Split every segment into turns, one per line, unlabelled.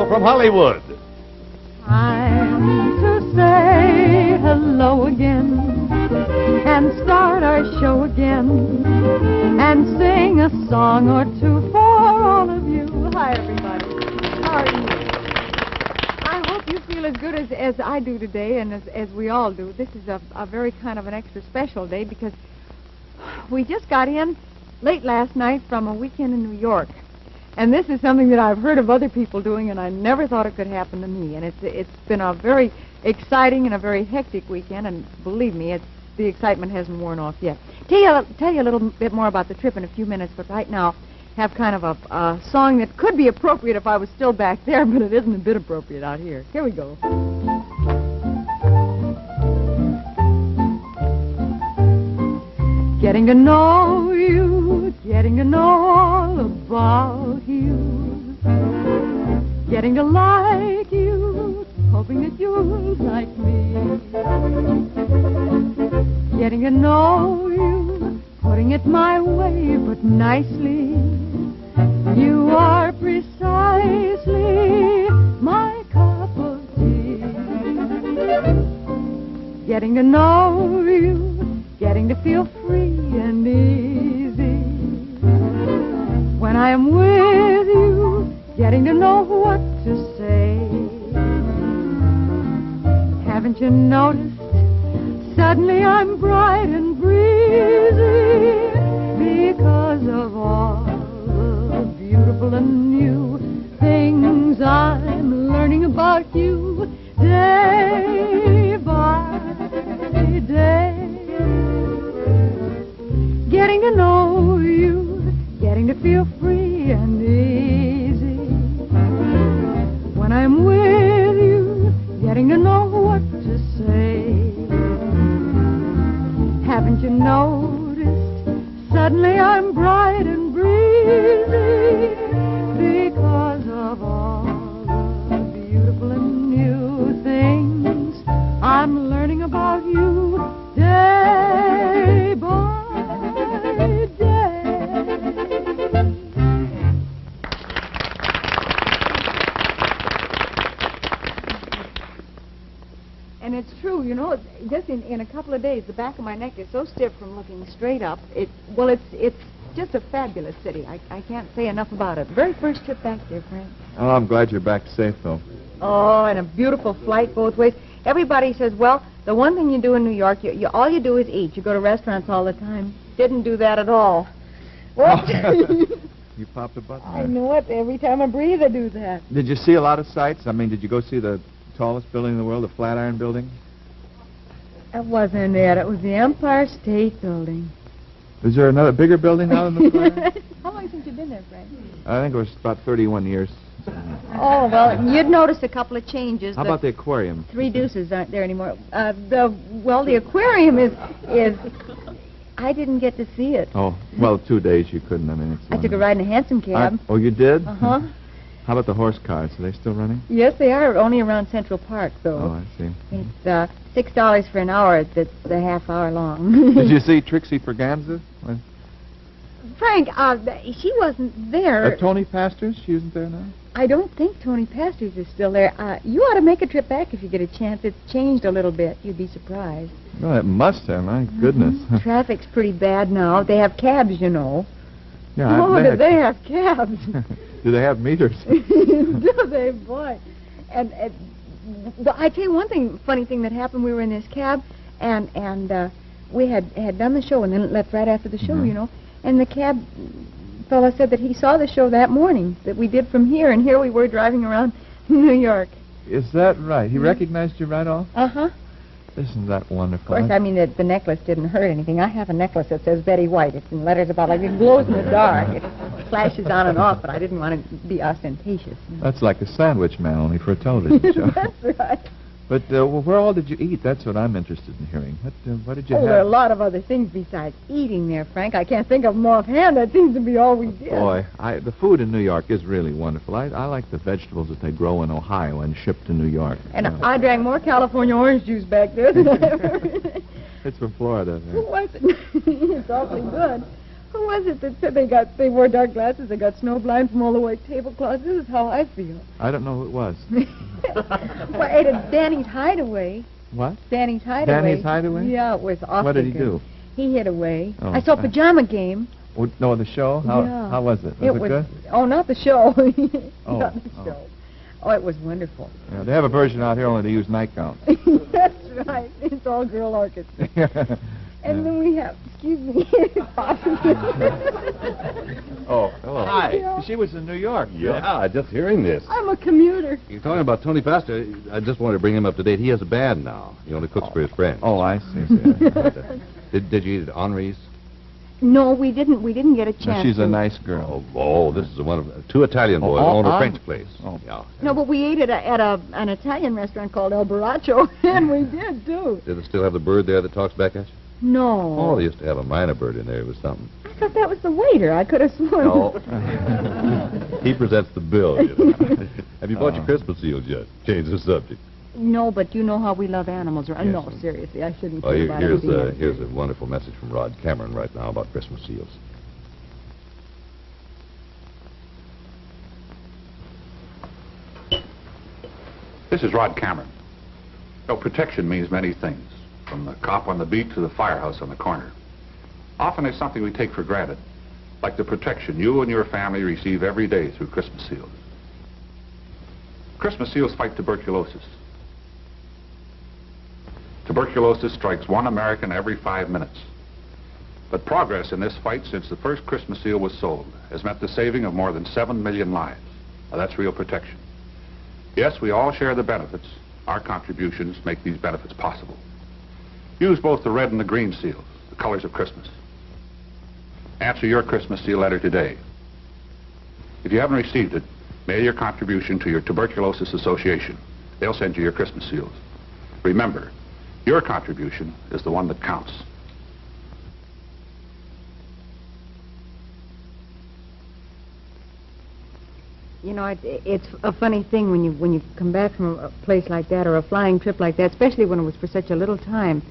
Now from Hollywood.
Time to say hello again and start our show again and sing a song or two for all of you. Hi, everybody. How are you? I hope you feel as good as I do today and as we all do. This is a very kind of an extra special day because we just got in late last night from a weekend in New York. And this is something that I've heard of other people doing, and I never thought it could happen to me. And it's been a very exciting and a very hectic weekend, and believe me, the excitement hasn't worn off yet. Tell you a little bit more about the trip in a few minutes, but right now have kind of a song that could be appropriate if I was still back there, but it isn't a bit appropriate out here. Here we go. Getting to know you, getting to know all about you, getting to like you, hoping that you'll like me. Getting to know you, putting it my way, but nicely. You are precisely my cup of tea. Getting to know you, getting to feel free and easy. When I am with you, getting to know what to say. Haven't you noticed? Suddenly I'm bright and breezy because of all the beautiful and new things I'm learning about you day by day. Getting to know you, getting to feel free and easy. When I'm with you, getting to know what to say. Haven't you noticed? Suddenly I'm bright and breezy because of all the beautiful and new things I'm learning about you day by day. And it's true, you know, just in a couple of days, the back of my neck is so stiff from looking straight up. It's just a fabulous city. I can't say enough about it. Very first trip back there, Frank.
Oh, I'm glad you're back safe, though.
Oh, and a beautiful flight both ways. Everybody says, well, the one thing you do in New York, all you do is eat. You go to restaurants all the time. Didn't do that at all. What?
You popped a butt.
I know it. Every time I breathe, I do that.
Did you see a lot of sights? I mean, did you go see the tallest building in the world, the Flatiron Building?
It wasn't it. It was the Empire State Building.
Is there another bigger building now than the Flatiron?
How long since you've been there, Frank?
I think it was about 31 years.
Oh, well, you'd notice a couple of changes.
How about the aquarium?
Three Deuces aren't there anymore. The aquarium is... I didn't get to see it.
Oh, well, 2 days you couldn't. I mean, it's
I took a ride in a hansom cab.
Oh, you did?
Uh-huh.
How about the horse cars? Are they still running?
Yes, they are. Only around Central Park, though.
Oh, I see.
It's $6 for an hour. That's a half hour long.
Did you see Trixie Ferganza?
Frank, she wasn't there.
Tony Pastors? She isn't there now?
I don't think Tony Pastors is still there. You ought to make a trip back if you get a chance. It's changed a little bit. You'd be surprised.
Well, it must have. My goodness.
Traffic's pretty bad now. They have cabs, you know.
Yeah,
Oh, do they have cabs?
Do they have meters?
Do they, boy? And well, I tell you one funny thing that happened. We were in this cab, and we had done the show and then left right after the show, you know. And the cab fella said that he saw the show that morning that we did from here, and here we were driving around New York.
Is that right? He recognized you right off?
Uh-huh.
Isn't that wonderful?
Of course, I mean, the necklace didn't hurt anything. I have a necklace that says Betty White. It's in letters about like it glows in the dark. It flashes on and off, but I didn't want to be ostentatious.
That's like a Sandwich Man, only for a television show.
That's right.
But where all did you eat? That's what I'm interested in hearing. What did you have?
There are a lot of other things besides eating there, Frank. I can't think of them offhand. That seems to be all we did.
Boy, the food in New York is really wonderful. I like the vegetables that they grow in Ohio and ship to New York.
And I drank more California orange juice back there than I ever...
It's from Florida.
Who was it? It's awfully good. Who was it that said they wore dark glasses, they got snowblind from all the white tablecloths? This is how I feel.
I don't know who it was.
Well, it had Danny's Hideaway.
What?
Danny's Hideaway.
Danny's Hideaway?
Yeah, it was awful.
What did he do?
He hid away.
Oh,
I saw Pajama Game.
Oh, no, the show? How was it? Was it good?
Oh, not the show.
Oh,
not the show. Oh, it was wonderful.
Yeah, they have a version out here, only they use nightgowns.
That's right. It's all girl orchestra. And then we have, excuse me,
Oh, hello.
Hi.
Yeah.
She was in New York.
Yeah, just hearing this.
I'm a commuter.
You're talking about Tony Foster. I just wanted to bring him up to date. He has a band now. He only cooks for his friends.
Oh, I see.
Did you eat at Henri's?
No, we didn't. We didn't get a chance.
She's a
to.
nice girl.
Oh, this is one of two Italian boys own a French place.
Oh.
Yeah.
No, but we ate at an Italian restaurant called El Baraccio, and we did, too.
Did it still have the bird there that talks back at you?
No.
Oh, they used to have a minor bird in there. It was something.
I thought that was the waiter. I could have sworn.
No. He presents the bill. You know. Have you bought your Christmas seals yet? Change the subject.
No, but you know how we love animals.
Yes.
No, seriously, I shouldn't
Oh,
say about it.
here's a wonderful message from Rod Cameron right now about Christmas seals.
This is Rod Cameron. Protection means many things, from the cop on the beat to the firehouse on the corner. Often it's something we take for granted, like the protection you and your family receive every day through Christmas seals. Christmas seals fight tuberculosis. Tuberculosis strikes one American every 5 minutes. But progress in this fight since the first Christmas seal was sold has meant the saving of more than 7 million lives. Now, that's real protection. Yes, we all share the benefits. Our contributions make these benefits possible. Use both the red and the green seals, the colors of Christmas. Answer your Christmas seal letter today. If you haven't received it, mail your contribution to your Tuberculosis Association. They'll send you your Christmas seals. Remember, your contribution is the one that counts.
You know, it's a funny thing when you come back from a place like that or a flying trip like that, especially when it was for such a little time.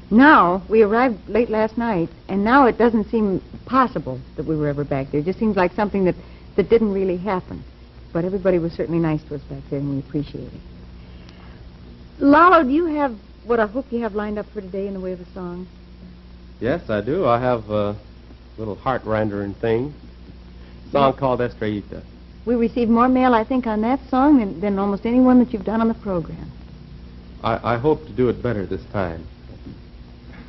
Now, we arrived late last night, and now it doesn't seem possible that we were ever back there. It just seems like something that didn't really happen. But everybody was certainly nice to us back there, and we appreciate it. Lalo, do you have what I hope you have lined up for today in the way of a song?
Yes, I do. I have a little heart-rendering thing. A song called Estrellita.
We received more mail, I think, on that song than almost any one that you've done on the program.
I hope to do it better this time.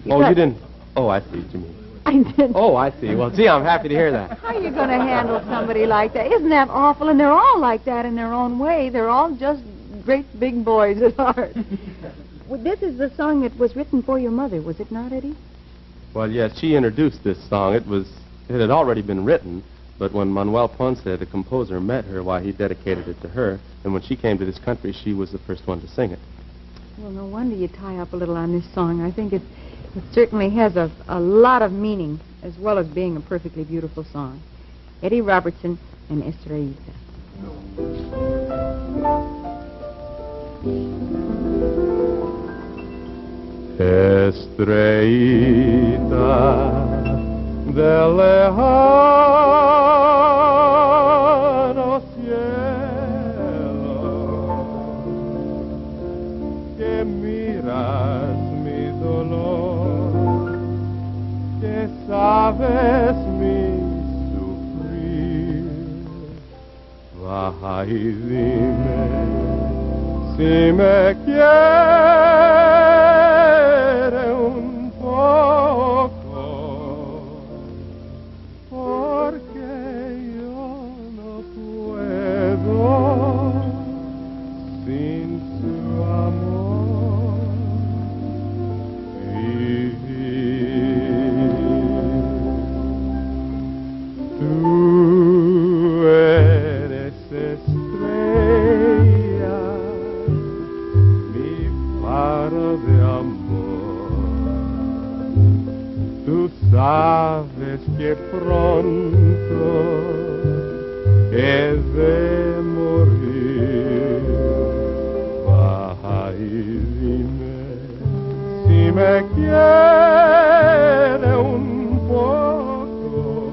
You
Oh,
got-
you didn't... Oh, I see what you mean.
I did.
Oh, I see. Well, gee, I'm happy to hear that.
How are you going to handle somebody like that? Isn't that awful? And they're all like that in their own way. They're all just great big boys at heart. Well, this is the song that was written for your mother, was it not, Eddie?
Well, yes, she introduced this song. It had already been written, but when Manuel Ponce, the composer, met her, why, he dedicated it to her. And when she came to this country, she was the first one to sing it.
Well, no wonder you tie up a little on this song. I think it certainly has a lot of meaning, as well as being a perfectly beautiful song. Eddie Robertson and Estrellita.
Estrellita del lejano cielo, que miras mi dolor, que sabes mi sufrir, baja y dime si me quiere un poco, porque yo no puedo sin su amor vivir. Tú eres estrella, mi faro de amor. Tú sabes que pronto he de morir. Baja y dime si me quiere un poco,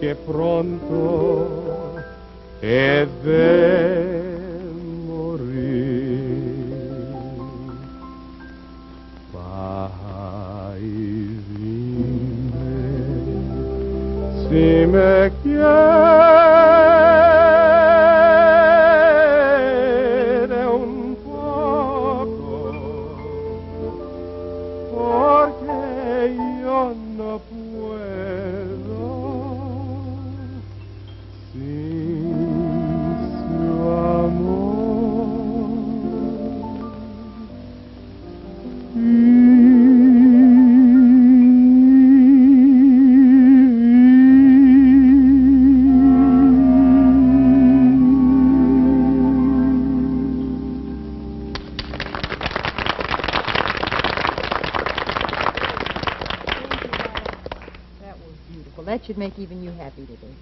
que pronto he de morir. Ay, dime si me quiere un poco, porque yo no puedo sin su
That was beautiful. That should make even you happy today.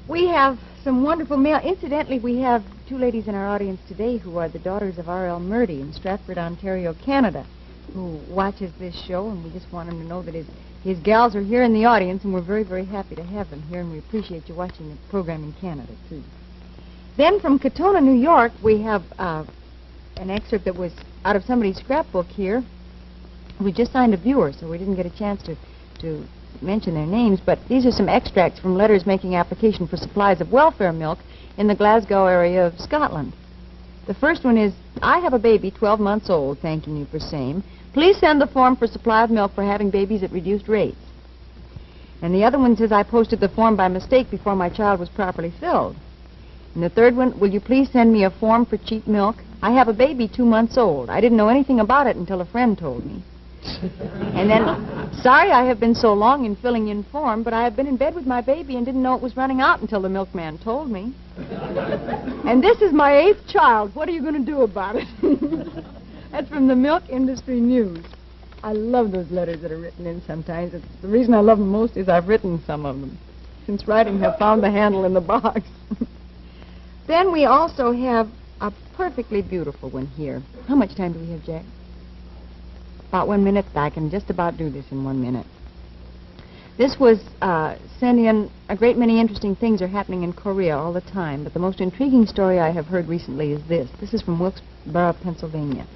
We have some wonderful mail. Incidentally, we have two ladies in our audience today who are the daughters of R.L. Murdy in Stratford, Ontario, Canada, who watches this show, and we just want them to know that his gals are here in the audience, and we're very, very happy to have them here, and we appreciate you watching the program in Canada, too. Then from Katona, New York, we have an excerpt that was out of somebody's scrapbook here. We just signed a viewer, so we didn't get a chance to mention their names, but these are some extracts from letters making application for supplies of welfare milk in the Glasgow area of Scotland. The first one is, I have a baby 12 months old, thanking you for same. Please send the form for supply of milk for having babies at reduced rates. And the other one says, I posted the form by mistake before my child was properly filled. And the third one, will you please send me a form for cheap milk? I have a baby 2 months old. I didn't know anything about it until a friend told me. And then, sorry I have been so long in filling in form, but I have been in bed with my baby and didn't know it was running out until the milkman told me. And this is my 8th child. What are you going to do about it? That's from the Milk Industry News. I love those letters that are written in sometimes. The reason I love them most is I've written some of them. Since writing, I've found the handle in the box. Then we also have a perfectly beautiful one here. How much time do we have, Jack? About 1 minute. I can just about do this in 1 minute. This was sent in. A great many interesting things are happening in Korea all the time, but the most intriguing story I have heard recently is this. This is from Wilkes-Barre, Pennsylvania.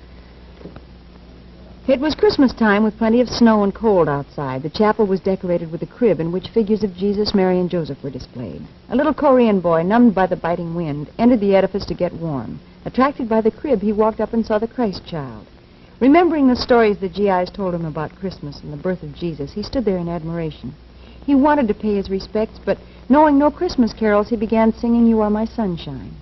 It was Christmas time with plenty of snow and cold outside. The chapel was decorated with a crib in which figures of Jesus, Mary, and Joseph were displayed. A little Korean boy, numbed by the biting wind, entered the edifice to get warm. Attracted by the crib, he walked up and saw the Christ child. Remembering the stories the GIs told him about Christmas and the birth of Jesus, he stood there in admiration. He wanted to pay his respects, but knowing no Christmas carols, he began singing, You Are My Sunshine.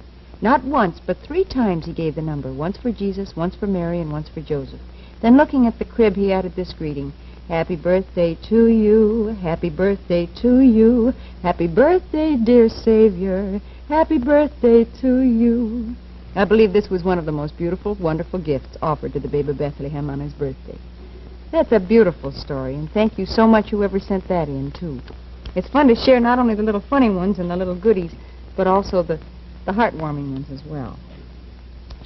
Not once, but 3 times he gave the number, once for Jesus, once for Mary, and once for Joseph. Then looking at the crib, he added this greeting, Happy birthday to you, happy birthday to you, happy birthday, dear Savior, happy birthday to you. I believe this was one of the most beautiful, wonderful gifts offered to the babe of Bethlehem on his birthday. That's a beautiful story, and thank you so much whoever sent that in, too. It's fun to share not only the little funny ones and the little goodies, but also the heartwarming ones as well.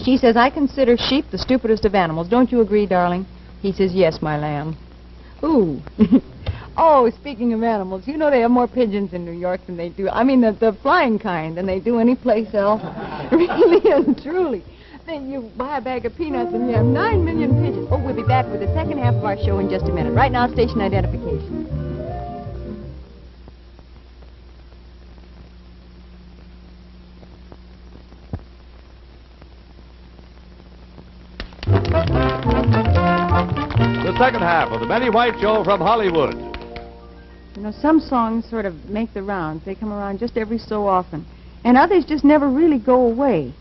She says, I consider sheep the stupidest of animals. Don't you agree, darling? He says, yes, my lamb. Ooh. Oh, speaking of animals, you know they have more pigeons in New York than they do. I mean, the flying kind than they do any place else. Really and truly. Then you buy a bag of peanuts and you have 9 million pigeons. Oh, we'll be back with the second half of our show in just a minute. Right now, station identification.
The second half of the Betty White Show from Hollywood.
You know, some songs sort of make the rounds. They come around just every so often. And others just never really go away.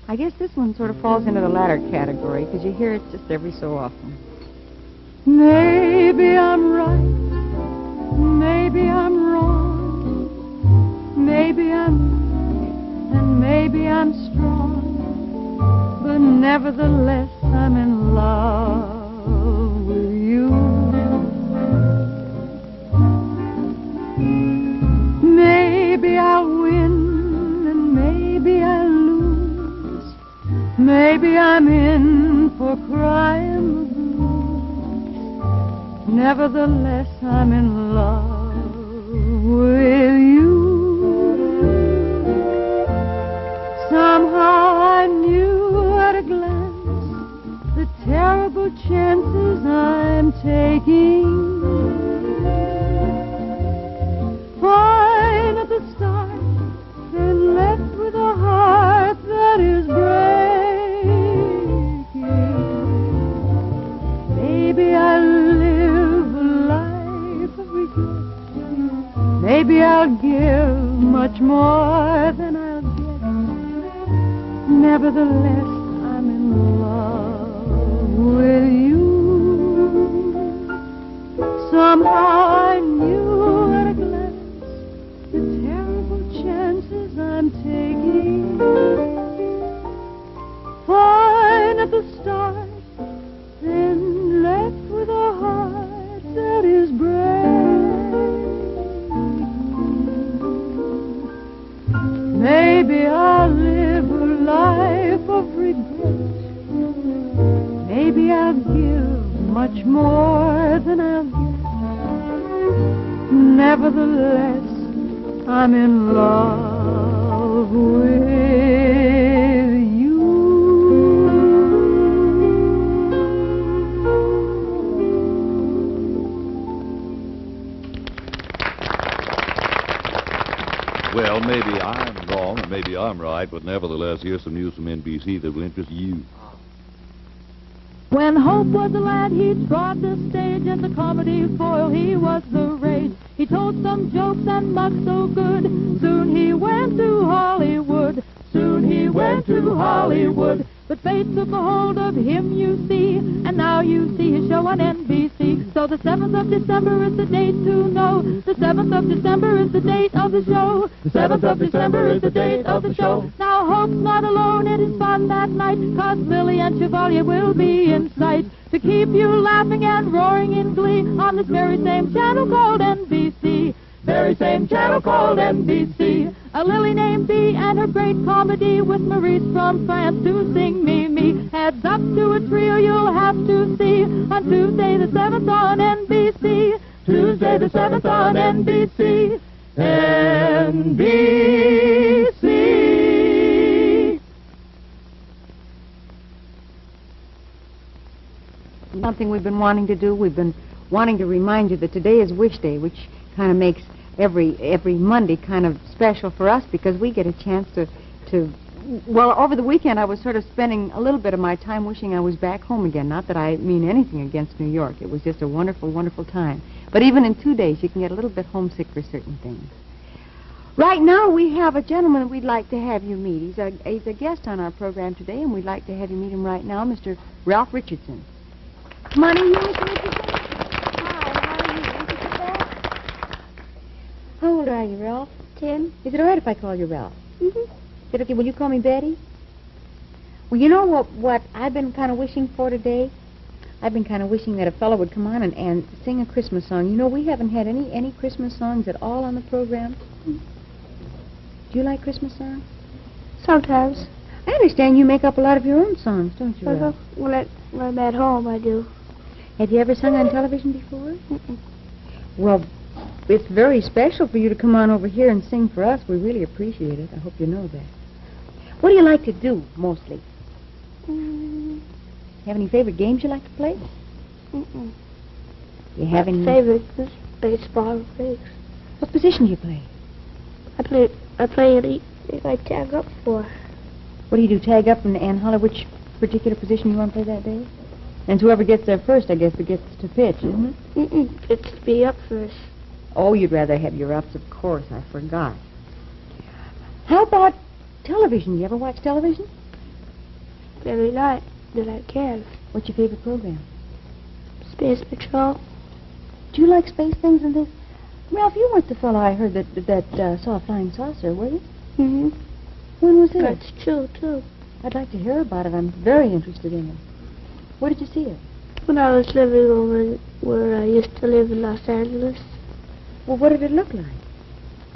I guess this one sort of falls into the latter category because you hear it just every so often. Maybe I'm right. Maybe I'm wrong. Maybe I'm weak and maybe I'm strong. But nevertheless, I'm in love with you. Maybe I'll win and maybe I'll lose. Maybe I'm in for crying the blues. Nevertheless, I'm in love with you. Somehow I knew at a glance the terrible chances I'm taking. Fine at the start, then left with a heart that is breaking. Maybe I'll live a life of regret. Maybe I'll give much more than I'll get. Nevertheless, I'm in love with you. Somehow I knew at a glance the terrible chances I'm taking. Fine at the start, then left with a heart that is breaking. Maybe I'll live a life of regret. Maybe I'll give much more than I'll get. Nevertheless, I'm in love with you.
Well, maybe I'm wrong, and maybe I'm right, but nevertheless, here's some news from NBC that will interest you.
When Hope was a lad, he trod the stage as a comedy foil. He was the rage. He told some jokes and mocked so good. Soon he went to Hollywood. Soon he went to Hollywood. But fate took a hold of him, you see, and now you see his show on NBC. So the 7th of December is the date to know. The 7th of December is the date of the show. The 7th of December is the date of the show. Now Hope's not alone, it is fun that night, 'cause Billy and Chevalier will be in sight to keep you laughing and roaring in glee on this very same channel called NBC. Very same channel called NBC. A lily named Bee and her great comedy with Maurice from France to sing Me, Me. Heads up to a trio you'll have to see on Tuesday the 7th on NBC. Tuesday the 7th on NBC. NBC. Something we've been wanting to do. We've been wanting to remind you that today is Wish Day, which kind of makes every Monday kind of special for us because we get a chance to well, over the weekend I was sort of spending a little bit of my time wishing I was back home again. Not that I mean anything against New York. It was just a wonderful, wonderful time. But even in 2 days you can get a little bit homesick for certain things. Right now we have a gentleman we'd like to have you meet. He's a guest on our program today, and we'd like to have you meet him right now, Mr. Ralph Richardson. Come on in here, Mr. Richardson. How old are you, Ralph? 10. Is it all right if I call you Ralph? Mm-hmm. Is it okay? Will you call me Betty? Well, you know what I've been kind of wishing for today? I've been kind of wishing that a fellow would come on and sing a Christmas song. You know, we haven't had any Christmas songs at all on the program. Mm-hmm. Do you like Christmas songs?
Sometimes.
I understand you make up a lot of your own songs, don't you, Ralph?
When I'm at home, I do.
Have you ever sung on television before?
Mm-mm.
Well, it's very special for you to come on over here and sing for us. We really appreciate it. I hope you know that. What do you like to do, mostly? Have any favorite games you like to play?
Mm-mm.
You have any...
favorite is baseball and
What position do you play?
I play if I tag up for.
What do you do, tag up and holler which particular position you want to play that day? And whoever gets there first, I guess, gets to pitch, isn't it?
Mm-mm. It's to be up first.
Oh, you'd rather have your ups, of course. I forgot. How about television? You ever watch television?
Every night that I can.
What's your favorite program?
Space Patrol.
Do you like space things and this? Ralph, you weren't the fellow I heard that saw a flying saucer, were you?
Mm-hmm.
When was it?
That's true, too.
I'd like to hear about it. I'm very interested in it. Where did you see it?
When I was living over where I used to live in Los Angeles.
Well, what did it look like?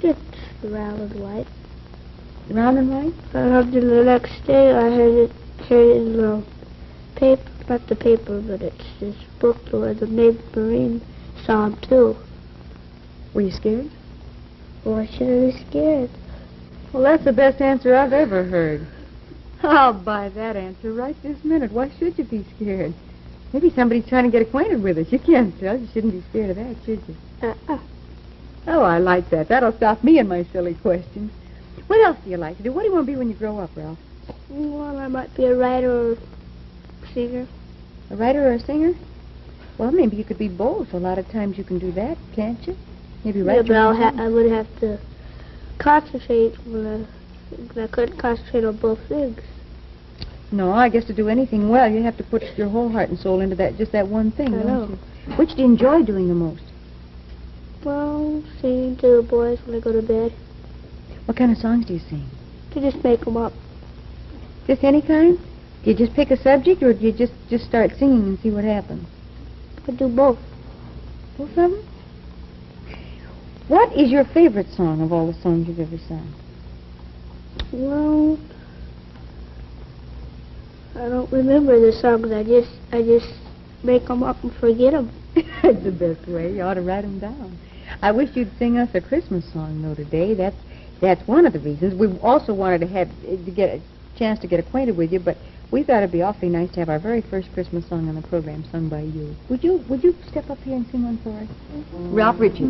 Just round and white.
Round and white?
Then the next day I heard it in the paper, not the paper, but it's this book where the Navy Marine saw him too.
Were you scared?
Why should I be scared?
Well, that's the best answer I've ever heard. I'll buy that answer right this minute. Why should you be scared? Maybe somebody's trying to get acquainted with us. You can't tell. You shouldn't be scared of that, should you? Oh, I like that. That'll stop me in my silly questions. What else do you like to do? What do you want to be when you grow up, Ralph?
Well, I might be a writer or singer.
A writer or a singer? Well, maybe you could be both. A lot of times you can do that, can't you? Maybe
Yeah,
write
but
your own songs.
I would have to concentrate when I couldn't concentrate on both things.
No, I guess to do anything well, you have to put your whole heart and soul into just that one thing,
I
don't
know.
you? Which do you enjoy doing the most?
Well, singing to the boys when I go to bed.
What kind of songs do you sing?
To just make them up.
Just any kind? Do you just pick a subject, or do you just start singing and see what happens?
I do both.
Both of them? What is your favorite song of all the songs you've ever sung?
Well, I don't remember the songs. I just make them up and forget them.
That's the best way. You ought to write them down. I wish you'd sing us a Christmas song, though, today. That's one of the reasons. We also wanted to get a chance to get acquainted with you, but we thought it'd be awfully nice to have our very first Christmas song on the program sung by you. Would you step up here and sing one for us? Ralph Richards.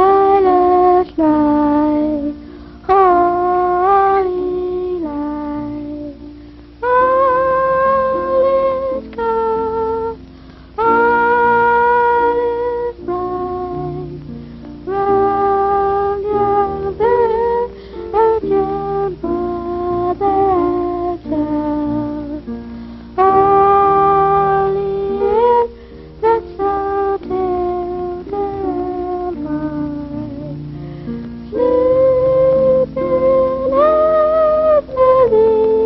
Silent night, holy light, all is calm, all is bright, round your virgin mother and child, holy is the so tender and light, sleeping heavenly peace,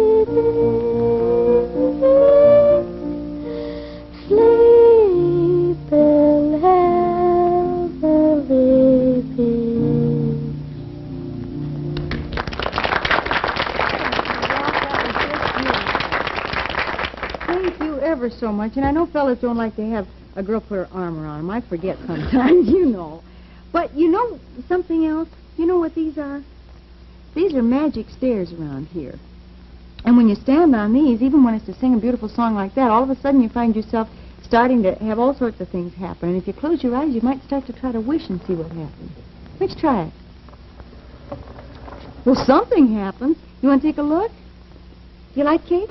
sleep in heavenly peace.
Thank you ever so much. And I know fellas don't like to have a girl put her arm around them. I forget sometimes, you know. But you know something else? You know what these are? These are magic stairs around here. And when you stand on these, even when it's to sing a beautiful song like that, all of a sudden you find yourself starting to have all sorts of things happen. And if you close your eyes, you might start to try to wish and see what happens. Let's try it. Well, something happens. You want to take a look? You like cake?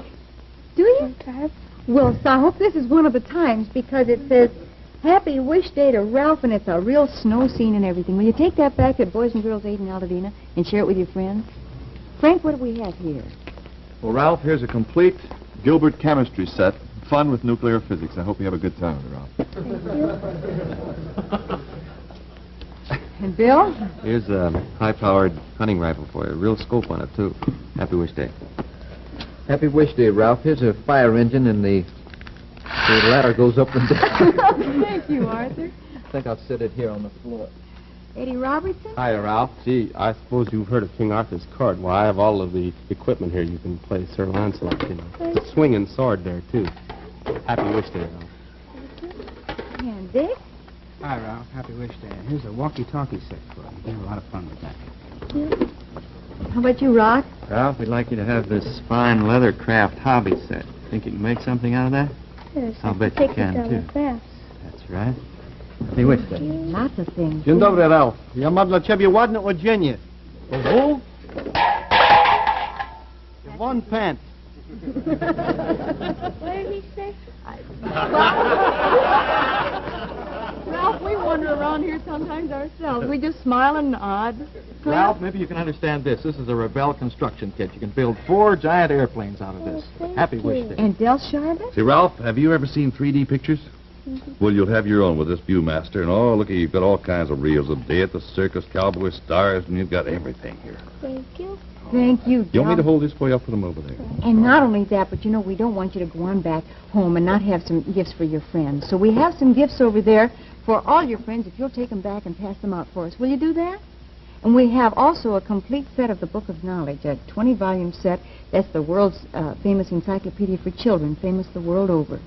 Do you?
Sometimes.
Well, so I hope this is one of the times, because it says, Happy Wish Day to Ralph, and it's a real snow scene and everything. Will you take that back to Boys and Girls 8 in Altadena and share it with your friends? Frank, what do we have here?
Well, Ralph, here's a complete Gilbert chemistry set. Fun with nuclear physics. I hope you have a good time with it, Ralph.
And Bill?
Here's a high-powered hunting rifle for you. Real scope on it, too. Happy Wish Day.
Happy Wish Day, Ralph. Here's a fire engine, and the ladder goes up and down.
Thank you, Arthur.
I think I'll sit it here on the floor.
Eddie Robertson?
Hi, Ralph. Gee, I suppose you've heard of King Arthur's court. Well, I have all of the equipment here. You can play Sir Lancelot, you know. It's a swinging sword there, too. Happy Wish Day, Ralph.
And Dick?
Hi, Ralph. Happy Wish Day. Here's a walkie-talkie set for you. You have a lot of fun with that.
How about you, Rock?
Ralph, we'd like you to have this fine leather craft hobby set. Think you can make something out of that?
Yes,
I'll bet you can, too. That's right.
Happy Wish Day.
Lots of things.
Dzień dobry, Ralph. Ja mam dla ciebie ładne odzienie. Oho? One pant.
What did he say?
Ralph, we wander around here sometimes ourselves. We just smile and nod.
Ralph, maybe you can understand this. This is a Rebel construction kit. You can build 4 giant airplanes out of this. Happy Wish Day.
And Del Sharbutt?
See, Ralph, have you ever seen 3D pictures? Well, you'll have your own with this Viewmaster. And, oh, look, you've got all kinds of reels. A day at the circus, cowboy stars, and you've got everything here.
Thank you.
Thank you, Del.
You want me to hold this for you? I'll put them over there.
And not only that, but you know, we don't want you to go on back home and not have some gifts for your friends. So we have some gifts over there for all your friends if you'll take them back and pass them out for us. Will you do that?
And we have also a complete set of the Book of Knowledge, a 20-volume set. That's the world's famous encyclopedia for children, famous the world over.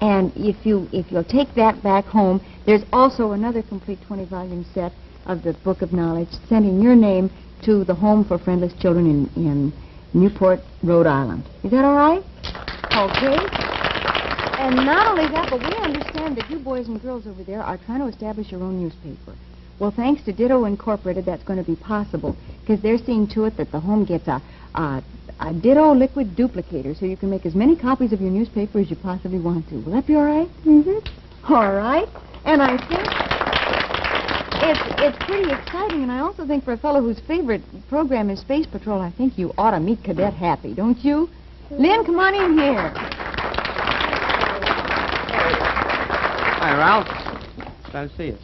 And if you'll take that back home, there's also another complete 20-volume set of the Book of Knowledge, sending your name to the Home for Friendless Children in Newport, Rhode Island. Is that all right? Okay. And not only that, but we understand that you boys and girls over there are trying to establish your own newspaper. Well, thanks to Ditto Incorporated, that's going to be possible, because they're seeing to it that the home gets a Ditto liquid duplicator, so you can make as many copies of your newspaper as you possibly want to. Will that be all right? Mm-hmm. All right. And I think it's pretty exciting, and I also think for a fellow whose favorite program is Space Patrol, I think you ought to meet Cadet Happy, don't you? Lynn, come on in here.
Hi, Ralph. Glad to see you.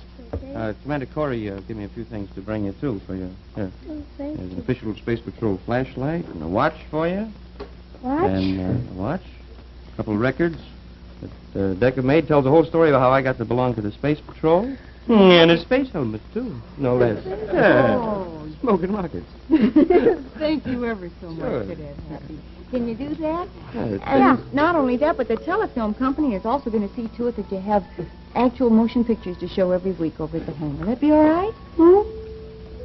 Commander Corey gave me a few things to bring you, too, for you. Here.
Thank
There's
you.
an official Space Patrol flashlight and a watch for you.
Watch?
And a watch. A couple of records. That Decker made tells the whole story of how I got to belong to the Space Patrol. And a space helmet, too. No less.
Oh.
Smoking rockets.
Thank you ever so much,
Sure.
Cadet Happy. Can you do that?
It's-
And not only that, but the telefilm company is also going to see to it that you have actual motion pictures to show every week over at the home. Will that be all right?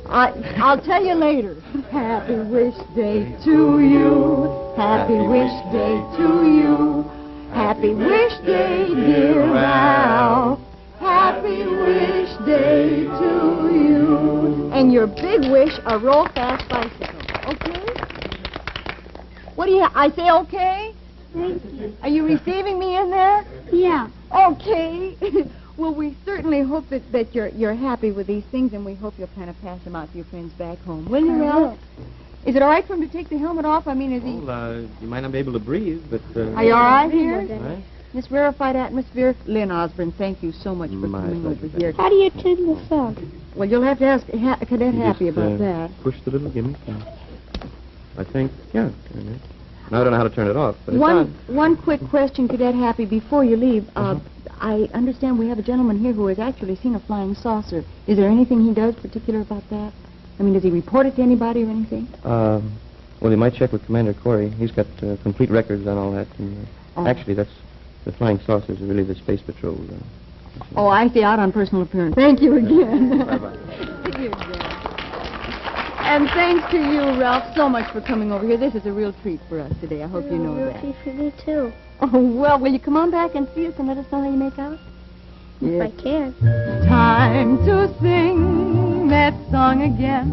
I'll tell you later. Happy Wish Day to you. Happy Wish Day to you. Happy Wish Day, dear Ralph. Happy Wish Day to you. And your big wish, a roll-fast bicycle. Okay? What do you... I say okay?
Thank you.
Are you receiving me in there?
Yeah.
Okay. Well, we certainly hope that you're happy with these things, and we hope you'll kind of pass them out to your friends back home. Will you, Ralph? Is it all right for him to take the helmet off? I mean, is he...
Well, you might not be able to breathe, but...
Are you all right here?
Right?
This rarefied atmosphere? Lynn Osborne, thank you so much for
My
coming
pleasure,
over here.
How do you turn this off?
Well, you'll have to ask Cadet
You
Happy
just,
about that.
Push the little gimmick. I think, yeah. Now, I don't know how to turn it off, but it's on.
One quick question, Cadet Happy, before you leave. I understand we have a gentleman here who has actually seen a flying saucer. Is there anything he does particular about that? I mean, does he report it to anybody or anything?
Well, you might check with Commander Corey. He's got complete records on all that. And, actually, that's the flying saucers are really the Space Patrol.
Oh, I see. Out on personal appearance. Thank you again.
Bye-bye.
And thanks to you, Ralph, so much for coming over here. This is a real treat for us today. I hope you know that.
Real for me, too.
Oh, well, will you come on back and see us and let us know how you make out?
If I can.
Time to sing that song again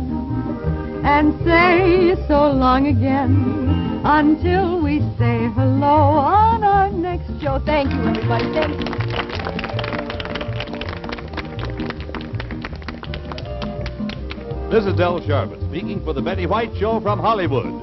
and say so long again until we say hello on our next show.
Thank you, everybody. Thank you.
This is Del Sharbutt speaking for the Betty White Show from Hollywood.